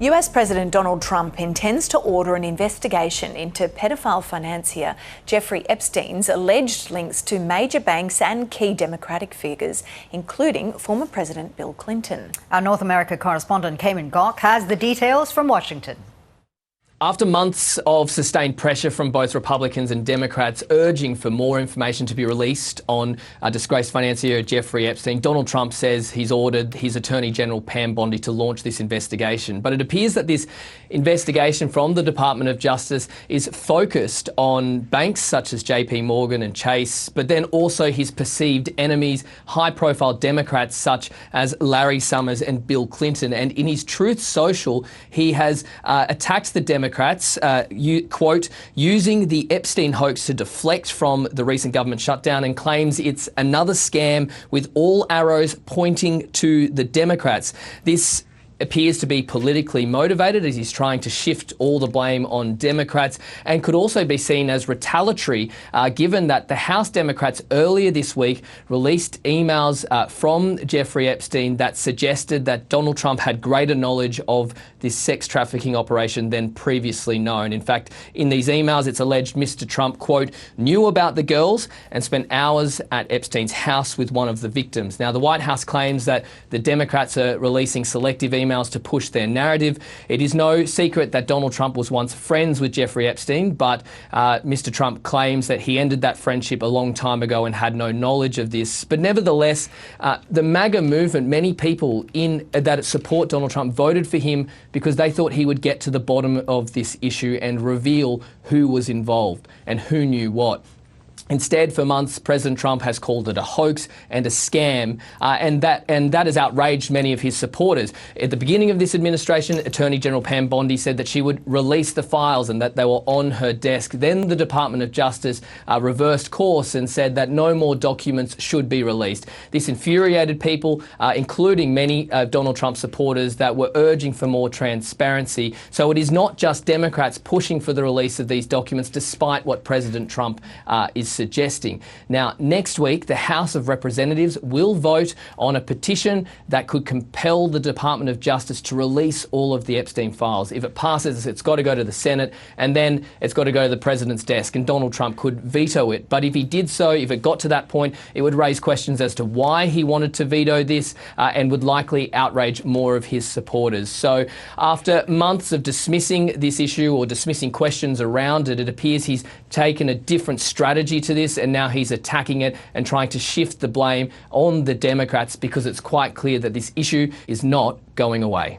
US President Donald Trump intends to order an investigation into pedophile financier Jeffrey Epstein's alleged links to major banks and key Democratic figures, including former President Bill Clinton. Our North America correspondent Cayman Gok has the details from Washington. After months of sustained pressure from both Republicans and Democrats urging for more information to be released on disgraced financier Jeffrey Epstein, Donald Trump says he's ordered his Attorney General Pam Bondi to launch this investigation. But it appears that this investigation from the Department of Justice is focused on banks such as JP Morgan and Chase, but then also his perceived enemies, high-profile Democrats such as Larry Summers and Bill Clinton. And in his Truth Social, he has attacked the Democrats, quote, using the Epstein hoax to deflect from the recent government shutdown, and claims it's another scam with all arrows pointing to the Democrats. This appears to be politically motivated as he's trying to shift all the blame on Democrats, and could also be seen as retaliatory given that the House Democrats earlier this week released emails from Jeffrey Epstein that suggested that Donald Trump had greater knowledge of this sex trafficking operation than previously known. In fact, in these emails, it's alleged Mr. Trump, quote, knew about the girls and spent hours at Epstein's house with one of the victims. Now, the White House claims that the Democrats are releasing selective emails to push their narrative. It is no secret that Donald Trump was once friends with Jeffrey Epstein, but Mr. Trump claims that he ended that friendship a long time ago and had no knowledge of this. But nevertheless, the MAGA movement, many people that support Donald Trump voted for him because they thought he would get to the bottom of this issue and reveal who was involved and who knew what. Instead, for months, President Trump has called it a hoax and a scam, and that has outraged many of his supporters. At the beginning of this administration, Attorney General Pam Bondi said that she would release the files and that they were on her desk. Then the Department of Justice reversed course and said that no more documents should be released. This infuriated people, including many Donald Trump supporters that were urging for more transparency. So it is not just Democrats pushing for the release of these documents, despite what President Trump is suggesting. Now, next week, the House of Representatives will vote on a petition that could compel the Department of Justice to release all of the Epstein files. If it passes, it's got to go to the Senate, and then it's got to go to the President's desk, and Donald Trump could veto it. But if he did so, if it got to that point, it would raise questions as to why he wanted to veto this, and would likely outrage more of his supporters. So after months of dismissing this issue or dismissing questions around it, it appears he's taken a different strategy to this, and now he's attacking it and trying to shift the blame on the Democrats, because it's quite clear that this issue is not going away.